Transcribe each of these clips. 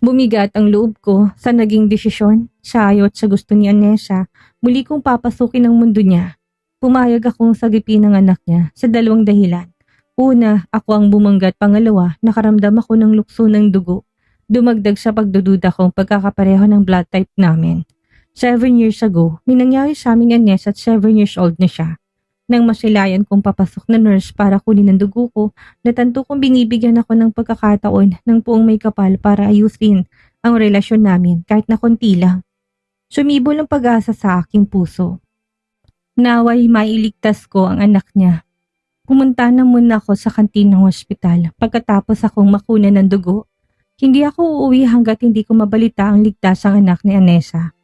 Bumigat ang loob ko sa naging desisyon. Sa ayaw at sa gusto ni Anessa, muli kong papasukin ang mundo niya. Pumayag akong sagipin ng anak niya sa dalawang dahilan. Una, ako ang bumanggat. Pangalawa, nakaramdam ako ng lukso ng dugo. Dumagdag sa pagdududa kong pagkakapareho ng blood type namin. 7 years ago, may nangyari sa amin ni Anessa at 7 years old na siya. Nang masilayan kong papasok na nurse para kunin ang dugo ko, natanto kong binibigyan ako ng pagkakataon ng puong may kapal para ayusin ang relasyon namin kahit na konti lang. Sumibol ang pag-asa sa aking puso. Naway mailigtas ko ang anak niya. Pumunta na muna ako sa kantin ng ospital pagkatapos akong makunan ng dugo. Hindi ako uuwi hanggat hindi ko mabalita ang ligtas ang anak ni Anessa.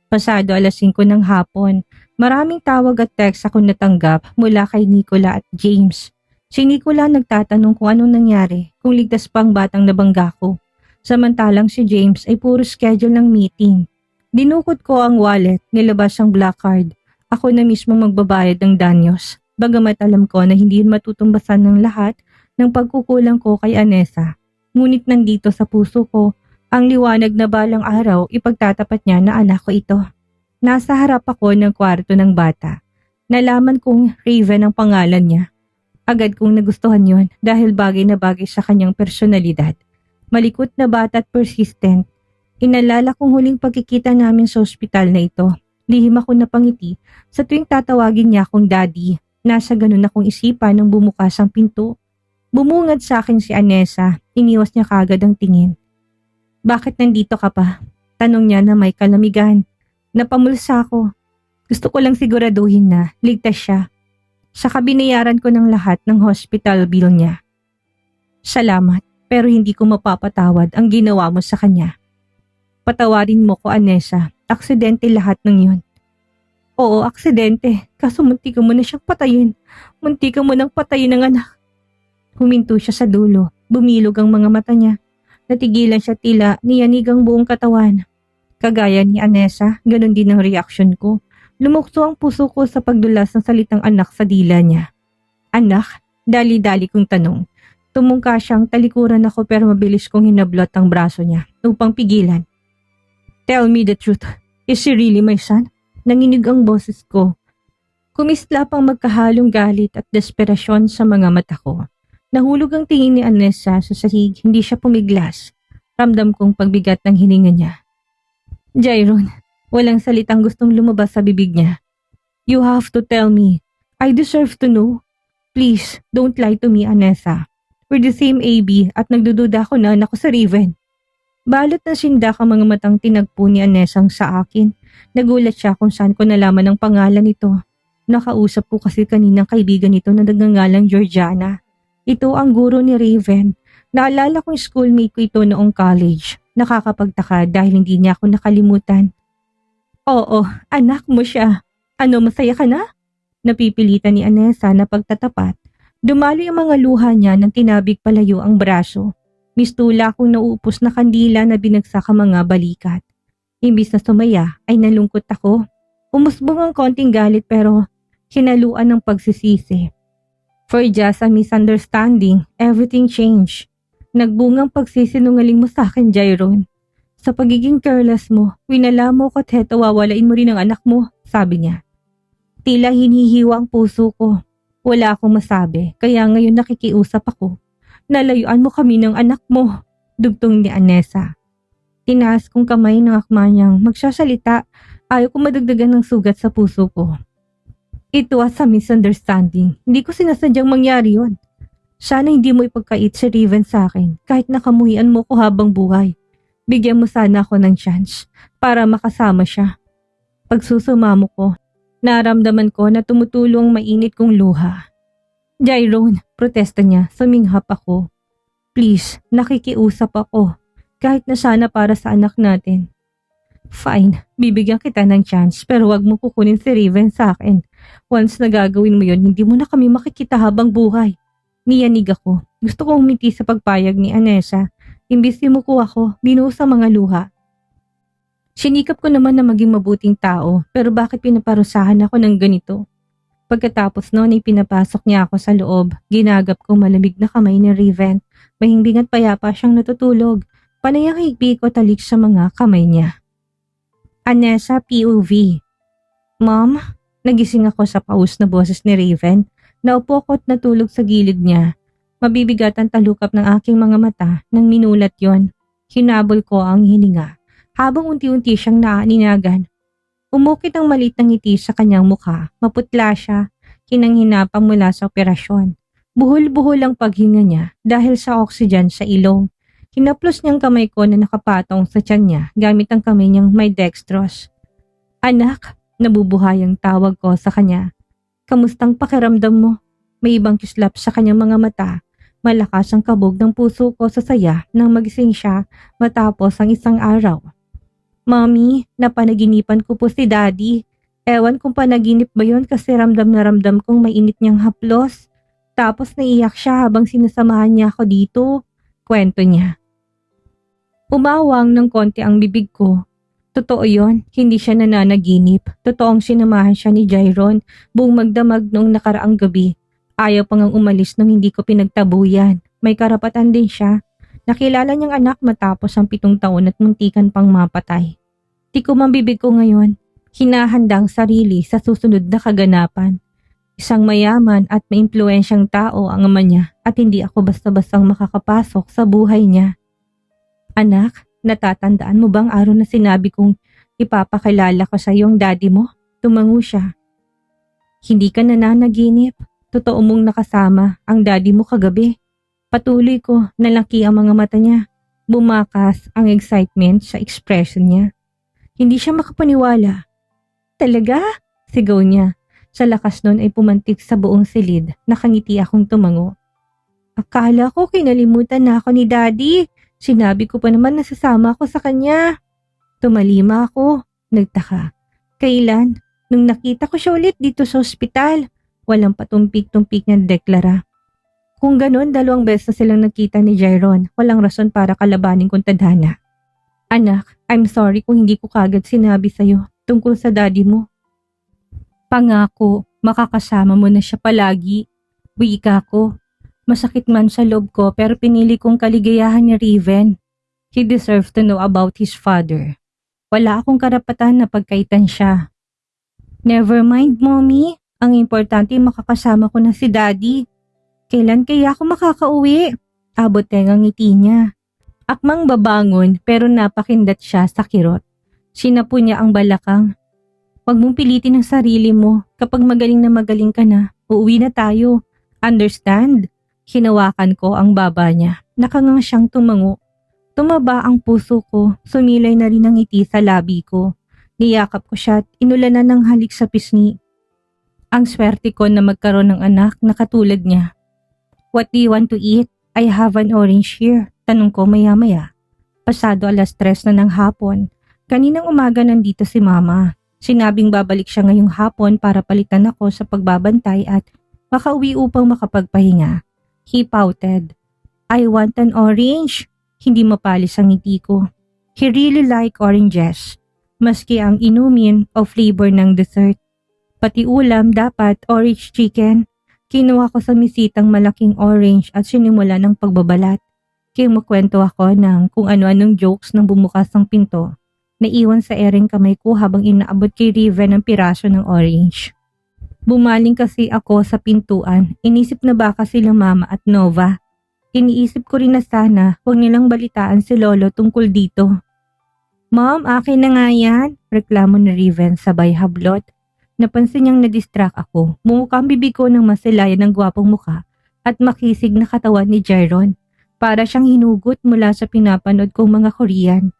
Pasado 5:00 ng hapon, maraming tawag at text ako natanggap mula kay Nicola at James. Si Nicola nagtatanong kung anong nangyari, kung ligtas pa ang batang nabangga ko. Samantalang si James ay puro schedule ng meeting. Dinukot ko ang wallet, nilabas ang black card. Ako na mismo magbabayad ng danyos. Bagamat alam ko na hindi yun matutumbasan ng lahat ng pagkukulang ko kay Anessa. Ngunit nandito sa puso ko, ang liwanag na balang araw ipagtatapat niya na anak ko ito. Nasa harap ako ng kwarto ng bata. Nalaman kong Raven ang pangalan niya. Agad kong nagustuhan yon dahil bagay na bagay sa kanyang personalidad. Malikot na bata at persistent. Inalala kong huling pagkikita namin sa ospital na ito. Lihim ako napangiti sa tuwing tatawagin niya akong daddy. Nasa ganun akong isipan nang bumukas ang pinto. Bumungad sa akin si Anessa. Iniwas niya kagad ang tingin. Bakit nandito ka pa? Tanong niya na may kalamigan. Napamulsa ako. Gusto ko lang siguraduhin na ligtas siya. Saka binayaran ko ng lahat ng hospital bill niya. Salamat, pero hindi ko mapapatawad ang ginawa mo sa kanya. Patawarin mo ko, Anessa. Aksidente lahat ng yun. Oo, aksidente. Kaso munti ka mo na siyang patayin. Munti ka mo nang patayin ng anak. Huminto siya sa dulo. Bumilog ang mga mata niya. Natigilan siya tila niyanig ang buong katawan. Kagaya ni Anessa, ganun din ang reaksyon ko. Lumukso ang puso ko sa pagdulas ng salitang anak sa dila niya. Anak? Dali-dali kong tanong. Tumungka siyang talikuran ako pero mabilis kong hinablot ang braso niya upang pigilan. Tell me the truth. Is she really my son? Nanginig ang boses ko. Kumislap ang magkahalong galit at desperasyon sa mga mata ko. Nahulog ang tingin ni Anessa sa sahig, hindi siya pumiglas. Ramdam kong pagbigat ng hininga niya. Jairon, walang salitang gustong lumabas sa bibig niya. You have to tell me. I deserve to know. Please, don't lie to me, Anessa. We're the same AB at nagdududa ako na anak ko sa Raven. Balot na sindak ang mga matang tinagpo ni Anessang sa akin. Nagulat siya kung saan ko nalaman ang pangalan nito. Nakausap ko kasi kaninang kaibigan nito na nagngangalang Georgiana. Ito ang guro ni Raven. Naalala kong schoolmate ko ito noong college. Nakakapagtaka dahil hindi niya ako nakalimutan. Oo, anak mo siya. Ano, masaya ka na? Napipilitan ni Anessa na pagtatapat. Dumali ang mga luha niya nang tinabig palayo ang braso. Mistula akong nauupos na kandila na binagsak ang mga balikat. Imbis na sumaya ay nalungkot ako. Umusbong ang konting galit pero hinaluan ng pagsisisi. For just a misunderstanding, everything changed. Nagbungang pagsisinungaling mo sa akin, Jairon. Sa pagiging careless mo, winala mo ko at heto wawalain mo rin ang anak mo, sabi niya. Tila hinihiwa ang puso ko. Wala akong masabi, kaya ngayon nakikiusap ako. Nalayuan mo kami ng anak mo, dugtong ni Anessa. Tinaas kong kamay ng akma niyang magsasalita, ayaw ko madagdagan ng sugat sa puso ko. Ito was a misunderstanding. Hindi ko sinasadyang mangyari yon. Sana hindi mo ipagkait si Raven sa akin kahit nakamuhian mo ko habang buhay. Bigyan mo sana ako ng chance para makasama siya. Pagsusumamo ko, naramdaman ko na tumutulo ang mainit kong luha. Jairon, protesta niya, suminghap ako. Please, nakikiusap ako. Kahit na sana para sa anak natin. Fine, bibigyan kita ng chance pero wag mo kukunin si Raven sa akin. Once na gagawin mo yon, hindi mo na kami makikita habang buhay. Niyanig ako. Gusto kong umiti sa pagpayag ni Anessa. Imbis yumuko ako, binuhos ang mga luha. Sinikap ko naman na maging mabuting tao pero bakit pinaparusahan ako ng ganito? Pagkatapos noon ay pinapasok niya ako sa loob. Ginagap ko malamig na kamay ni Raven. Mahimbing at payapa siyang natutulog. Panay ang higpit ko talik sa mga kamay niya. Anessa POV. Mom, nagising ako sa paus na boses ni Raven. Naupo ko at natulog sa gilid niya. Mabibigat ang talukap ng aking mga mata nang minulat yon. Hinabol ko ang hininga habang unti-unti siyang naaninagan. Umukit ang maliit na ngiti sa kanyang mukha. Maputla siya, hinang-hinapang mula sa operasyon. Buhol-buhol ang paghinga niya dahil sa oxygen sa ilong. Hinaplos niyang kamay ko na nakapatong sa tiyan niya gamit ang kamay niyang may dextrose. Anak, nabubuhay ang tawag ko sa kanya. Kamustang pakiramdam mo? May ibang kislap sa kanyang mga mata. Malakas ang kabog ng puso ko sa saya nang magising siya matapos ang isang araw. Mommy, napanaginipan ko po si Daddy. Ewan kung panaginip ba yun kasi ramdam na ramdam kong mainit niyang haplos. Tapos naiyak siya habang sinasamahan niya ako dito. Kwento niya. Umawang ng konti ang bibig ko. Totoo yon, hindi siya nananaginip. Totoong sinamahan siya ni Jairon buong magdamag noong nakaraang gabi. Ayaw pang ang umalis nung hindi ko pinagtabuyan. May karapatan din siya. Nakilala niyang anak matapos ang 7 taon at muntikan pang mapatay. Tikom ang bibig ko ngayon. Hinahanda ang sarili sa susunod na kaganapan. Isang mayaman at maimpluwensyang tao ang ama niya at hindi ako basta-bastang makakapasok sa buhay niya. Anak, natatandaan mo bang araw na sinabi kong ipapakilala ko sa iyong daddy mo? Tumango siya. Hindi ka nananaginip. Totoo mong nakasama ang daddy mo kagabi. Patuloy ko, nalaki ang mga mata niya. Bumakas ang excitement sa expression niya. Hindi siya makapaniwala. Talaga? Sigaw niya. Sa lakas nun ay pumantik sa buong silid. Nakangiti akong tumango. Akala ko kinalimutan na ako ni daddy. Sinabi ko pa naman nasasama ako sa kanya. Tumalima ako. Nagtaka. Kailan? Nung nakita ko siya ulit dito sa ospital. Walang patumpik-tumpik niyang deklara. Kung ganon, 2 beses na silang nagkita ni Jairon. Walang rason para kalabanin kong tadhana. Anak, I'm sorry kung hindi ko kagad sinabi sa'yo tungkol sa daddy mo. Pangako, makakasama mo na siya palagi. Wika ko. Masakit man sa loob ko pero pinili kong kaligayahan ni Raven. He deserves to know about his father. Wala akong karapatan na pagkaitan siya. Never mind, Mommy. Ang importante makakasama ko na si Daddy. Kailan kaya ako makakauwi? Abot ang ngiti niya. Akmang babangon pero napakindat siya sa kirot. Sinapo niya ang balakang. Huwag mong pilitin ang sarili mo. Kapag magaling ka na, uuwi na tayo. Understand? Hinawakan ko ang baba niya. Nakangang siyang tumango. Tumaba ang puso ko. Sumilay na rin ang ngiti sa labi ko. Niyakap ko siya at inulanan ng halik sa pisngi. Ang swerte ko na magkaroon ng anak na katulad niya. What do you want to eat? I have an orange here. Tanong ko maya-maya. Pasado 3:00 na ng hapon. Kaninang umaga nandito si Mama. Sinabing babalik siya ngayong hapon para palitan ako sa pagbabantay at makauwi upang makapagpahinga. He pouted. I want an orange. Hindi mapalis ang ngiti ko. He really like oranges. Maski ang inumin o flavor ng dessert. Pati ulam dapat orange chicken. Kinuha ko sa misitang malaking orange at sinimula ng pagbabalat. Kimukwento ako ng kung ano-anong jokes nang bumukas ang pinto. Naiwan sa ereng kamay ko habang inaabot kay Raven ang piraso ng orange. Bumaling kasi ako sa pintuan. Inisip na baka sila Mama at Nova. Iniisip ko rin na sana huwag nilang balitaan si Lolo tungkol dito. Mom, akin na nga yan. Reklamo ni Raven sabay hablot. Napansin niyang na-distract ako. Mumukhang bibig ko ng masilayan ng gwapong mukha at makisig na katawan ni Jairon. Para siyang hinugot mula sa pinapanood kong mga Korean.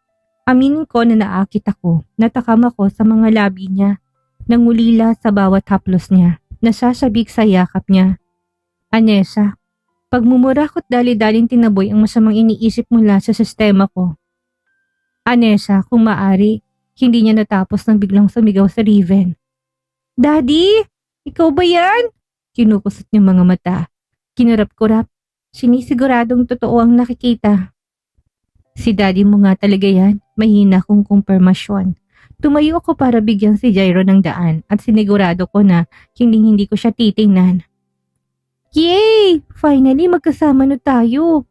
Aminin ko na naakit ako. Natakam ako sa mga labi niya. Nangulila sa bawat haplos niya. Nasasabik sa yakap niya. Anessa, pagmumura ko't dali-daling tinaboy ang masamang iniisip mula sa sistema ko. Anessa, kung maari, hindi niya natapos nang biglang sumigaw sa Raven. Daddy, ikaw ba yan? Kinukusot niyang mga mata. Kinurap-kurap. Sinisiguradong totoo ang nakikita. Si daddy mo nga talaga yan. Mahina kong kumpirmasyon. Tumayo ako para bigyan si Jairo ng daan at sinigurado ko na hindi ko siya titingnan. Yay! Finally magkasama na tayo.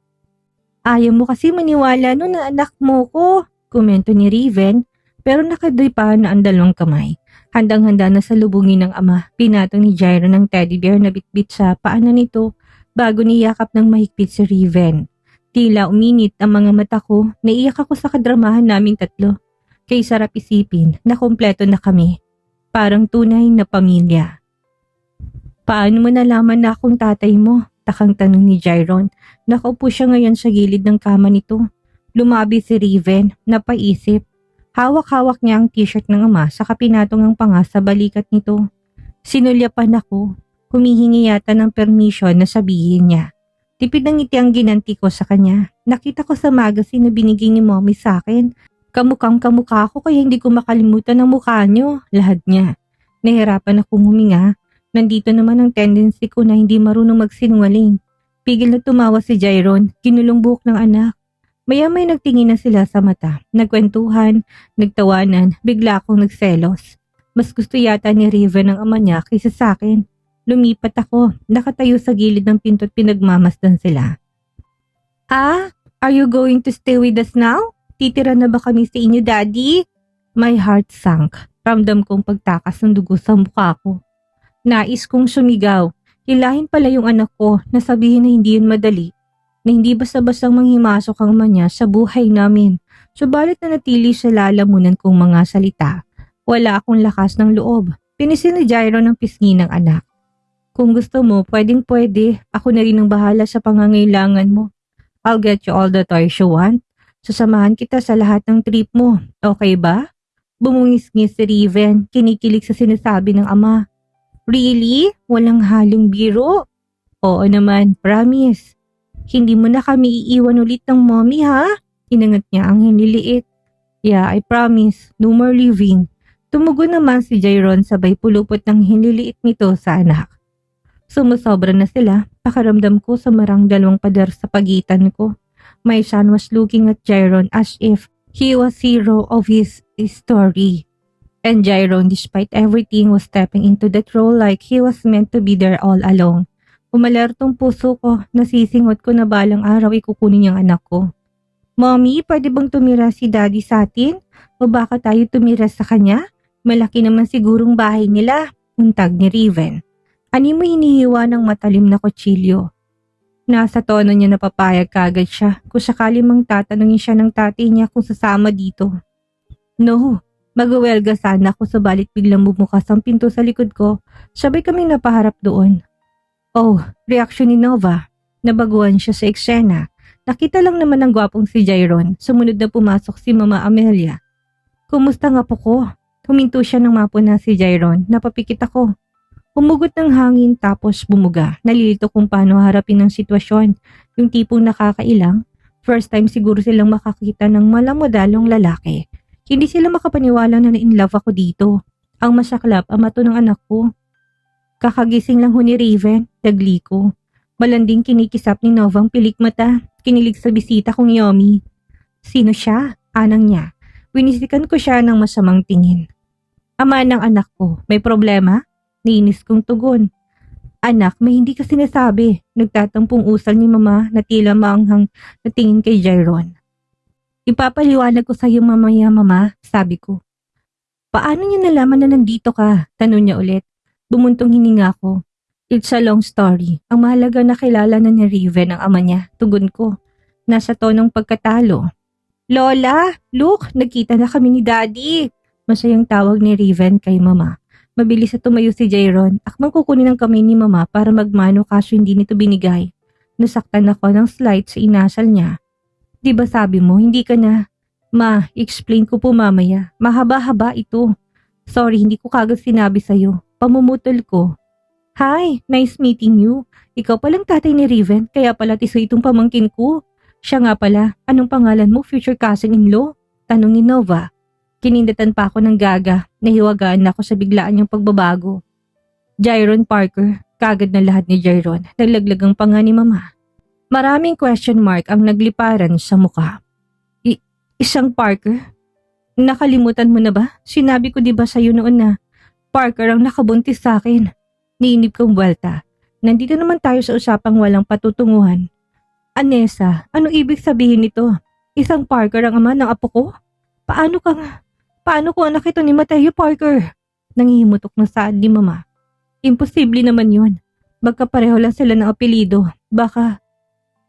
Ayaw mo kasi maniwala no na anak mo ko, komento ni Riven, pero nakadripa na ang dalawang kamay. Handang-handa na salubungin ng ama, pinatong ni Jairo ng teddy bear na bitbit sa paanan nito bago niyakap ng mahigpit si Riven. Tila uminit ang mga mata ko, naiyak ako sa kadramahan naming tatlo. Kay sarap isipin na kompleto na kami. Parang tunay na pamilya. Paano mo nalaman na akong tatay mo? Takang tanong ni Jairon. Nakaupo siya ngayon sa gilid ng kama nito. Lumabi si Riven, napaisip. Hawak-hawak niya ang t-shirt ng ama sa kapinatong ang panga sa balikat nito. Sinulyapan ako. Humihingi yata ng permission na sabihin niya. Tipid ng ngiti ang ginanti ko sa kanya. Nakita ko sa magazine na binigay ni mommy sa akin. Kamukhang kamukha ko kaya hindi ko makalimutan ang mukha niyo. Lahat niya. Nahirapan akong huminga. Nandito naman ang tendency ko na hindi marunong magsinungaling. Pigil na tumawa si Jairon. Kinulong buhok ng anak. Maya-may nagtingin na sila sa mata. Nagkwentuhan, nagtawanan, bigla akong nagselos. Mas gusto yata ni Riven ang ama niya kaysa sa akin. Lumipat ako, nakatayo sa gilid ng pinto at pinagmamasdan sila. Ah, are you going to stay with us now? Titira na ba kami sa inyo, Daddy? My heart sank. Ramdam kong pagtakas ng dugo sa mukha ko. Nais kong sumigaw. Hilahin pala yung anak ko na sabihin na hindi yun madali. Na hindi basta-bastang manghimasok ang ama niya sa buhay namin. Subalit na natili sa lalamunan kong mga salita. Wala akong lakas ng loob. Pinisil ni Jairo ng pisngi ng anak. Kung gusto mo, pwedeng-pwede. Ako na rin ang bahala sa pangangailangan mo. I'll get you all the toys you want. Sasamahan kita sa lahat ng trip mo. Okay ba? Bumungis-ngis si Riven, kinikilig sa sinasabi ng ama. Really? Walang halong biro? Oo naman, promise. Hindi mo na kami iiwan ulit ng mommy ha? Inangat niya ang hiniliit. Yeah, I promise. No more leaving. Tumugon naman si Jairon sabay pulupot ng hiniliit nito sa anak. Sumusobra na sila. Pakaramdam ko sa marang dalawang pader sa pagitan ko. My son was looking at Jairon as if he was hero of his story. And Jairon, despite everything, was stepping into that role like he was meant to be there all along. Umalertong puso ko, nasisingot ko na balang araw ikukunin yung anak ko. Mommy, pwede bang tumira si Daddy sa atin? O baka tayo tumira sa kanya? Malaki naman sigurong bahay nila, untag ni Riven. Ani mo hinihiwa ng matalim na kutsilyo. Nasa tono niya napapayag kagad siya kung sakali mang tatanungin siya ng tatay niya kung sasama dito. No, mag-uwelga sana ako subalit biglang bumukas ang pinto sa likod ko, sabay kaming napaharap doon. Oh, reaksyon ni Nova. Nabaguhan siya sa eksena. Nakita lang naman ng gwapong si Jairon. Sumunod na pumasok si Mama Amelia. Kumusta nga po ko? Huminto siya nang mapuna si Jairon. Napapikit ako. Humugot ng hangin tapos bumuga. Nalilito kung paano harapin ang sitwasyon. Yung tipong nakakailang. First time siguro silang makakita ng malamodalong lalaki. Hindi sila makapaniwala na na-inlove ako dito. Ang masaklap ang mato ng anak ko. Kakagising lang ho ni Raven, dagli ko. Malanding kinikisap ni Novang pilik mata, kinilig sa bisita kong Yomi. Sino siya? Anang niya. Winisikan ko siya ng masamang tingin. Ama ng anak ko, may problema? Niinis kong tugon. Anak, may hindi ka sinasabi. Nagtatampong usal ni Mama na tila maanghang natingin kay Jairon. Ipapaliwanag ko sa iyo mamaya, Mama, sabi ko. Paano niya nalaman na nandito ka? Tanong niya ulit. Bumuntong hininga ko. It's a long story. Ang mahalaga na kilala na ni Riven ang ama niya. Tugon ko. Nasa tonong pagkatalo. Lola! Look! Nagkita na kami ni Daddy! Masayang tawag ni Riven kay Mama. Mabilis na tumayo si Jairon. Akmang kukunin ang kamay ni Mama para magmano kaso hindi nito binigay. Nasaktan ako ng slight sa inasal niya. Diba sabi mo, hindi ka na? Ma, explain ko po mamaya. Mahaba-haba ito. Sorry, hindi ko kagad sinabi sa'yo. Pamumutol ko. Hi, nice meeting you. Ikaw palang tatay ni Riven, kaya pala tiso itong pamangkin ko. Siya nga pala, anong pangalan mo, future cousin-in-law? Tanong ni Nova. Kinindatan pa ako ng gaga, nahiwagaan ako sa biglaan niyang pagbabago. Jairon Parker, kagad na lahat ni Jairon, naglaglag ang panga ni Mama. Maraming question mark ang nagliparan sa mukha. Isang Parker? Nakalimutan mo na ba? Sinabi ko diba sa'yo noon na Parker ang nakabuntis sa akin. Niinip kong buwelta. Nandito naman tayo sa usapang walang patutunguhan. Anessa, anong ibig sabihin nito? Isang Parker ang ama ng apo ko? Paano ka nga? Paano kung anak ito ni Mateo Parker? Nangihimutok na saad ni Mama. Imposible naman yun. Magkapareho lang sila ng apelido. Baka,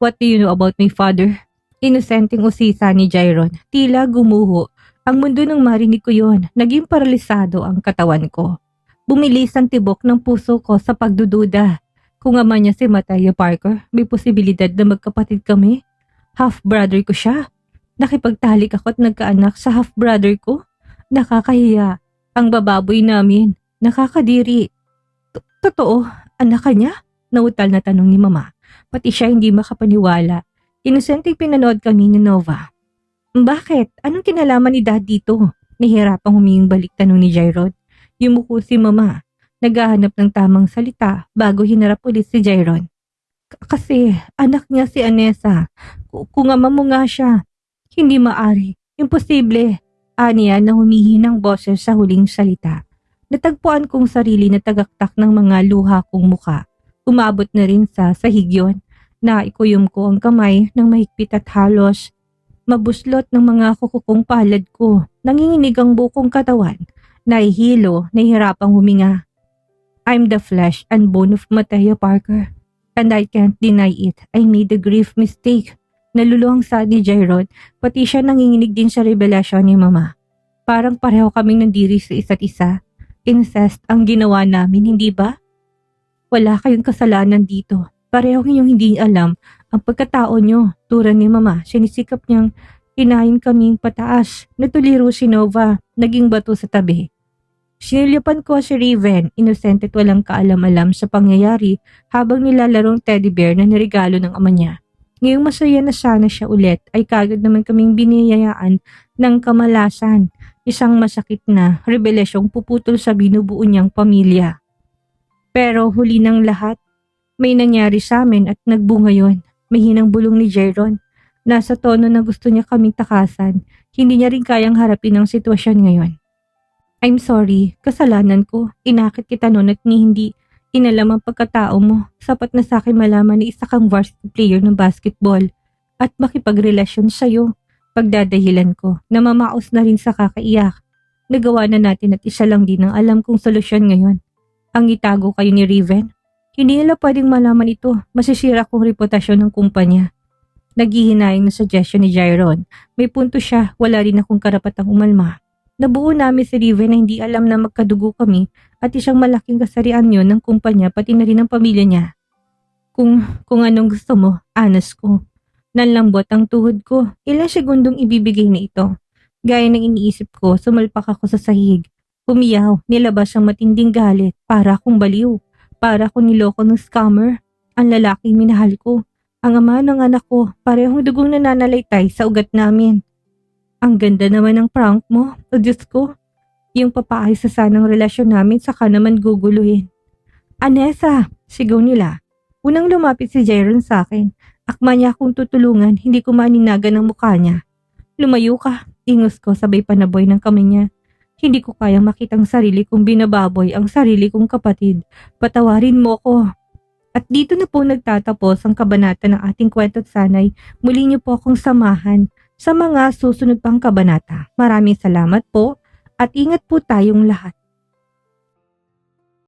what do you know about my father? Inosenteng usisa ni Jairon. Tila gumuho. Ang mundo nang marinig ko yon, naging paralisado ang katawan ko. Bumilis ang tibok ng puso ko sa pagdududa. Kung ama niya si Mateo Parker, may posibilidad na magkapatid kami. Half-brother ko siya. Nakipagtalik ako at nagkaanak sa half-brother ko. Nakakahiya. Ang bababoy namin. Nakakadiri. Totoo, anak ka niya? Nautal na tanong ni Mama. Pati siya hindi makapaniwala. Inosenteng pinanood kami ni Nova. Bakit? Anong kinalaman ni Dad dito? Nahihirapang huminging balik tanong ni Jairon. Yumuko si Mama. Naghahanap ng tamang salita bago hinarap ulit si Jairon. Kasi anak niya si Anessa. Kung ama mo nga siya. Hindi maari. Imposible. Aniya na humihinang boses sa huling salita. Natagpuan kong sarili na tagaktak ng mga luha kong muka. Umabot na rin sa sahig yun. Naikuyom ko ang kamay ng mahigpit at halos mabuslot ng mga kukukong palad ko. Nanginginig ang bukong katawan. Nahihilo, nahihirapang huminga. I'm the flesh and bone of Mateo Parker. And I can't deny it. I made a grave mistake. Naluluhang saad ni Jairon, pati siya nanginginig din sa revelasyon ni Mama. Parang pareho kaming nandiri sa isa't isa. Incest ang ginawa namin, hindi ba? Wala kayong kasalanan dito. Pareho ninyong hindi alam ang pagkatao nyo. Tura ni Mama, sinisikap niyang inahin kaming pataas. Natuliro si Nova, naging bato sa tabi. Sinilyapan ko si Raven, inosente at walang kaalam-alam sa pangyayari habang nilalarong teddy bear na niregalo ng ama niya. Ngayong masaya na sana siya ulit ay kagad naman kaming biniyayaan ng kamalasan, isang masakit na rebelasyong puputol sa binubuo niyang pamilya. Pero huli ng lahat, may nangyari sa amin at nagbunga yon. Mahinang bulong ni Jairon. Nasa tono na gusto niya kaming takasan, hindi niya rin kayang harapin ang sitwasyon ngayon. I'm sorry, kasalanan ko. Inakit kita noon at hindi inalam ang pagkatao mo. Sapat na sa akin malaman na isa kang varsity player ng basketball at makipagrelasyon sa'yo. Pagdadahilan ko, namamaos na rin sa kakaiyak. Nagawa na natin at isa lang din ang alam kong solusyon ngayon. Ang itago kayo ni Raven. Hindi nila pwedeng malaman ito. Masisira kong reputasyon ng kumpanya. Naghihinayang na suggestion ni Jairon. May punto siya, wala rin akong karapatang umalma. Nabuo namin si Raven na hindi alam na magkadugo kami at isang malaking kasarian yon ng kumpanya pati na rin ang pamilya niya. Kung anong gusto mo, anas ko. Nanlambot ang tuhod ko. Ilang segundong ibibigay na ito. Gaya ng iniisip ko, sumalpak ako sa sahig. Umiyaw, nilabas ang matinding galit. Para akong baliw. Para akong niloko ng scammer. Ang lalaking minahal ko. Ang ama ng anak ko, parehong dugong nananalaytay sa ugat namin. Ang ganda naman ng prank mo, o Diyos ko. Yung papaayos sa sanang relasyon namin saka naman guguluhin. Anessa, sigaw nila. Unang lumapit si Jairon sa akin. Akma niya akong tutulungan, hindi ko maninagan ang mukha niya. Lumayo ka, ingos ko sabay panaboy ng kamay niya. Hindi ko kayang makitang sarili kong binababoy ang sarili kong kapatid. Patawarin mo ko. At dito na po nagtatapos ang kabanata ng ating kwento at sanay. Muli niyo po akong samahan sa mga susunod pang kabanata. Maraming salamat po at ingat po tayong lahat.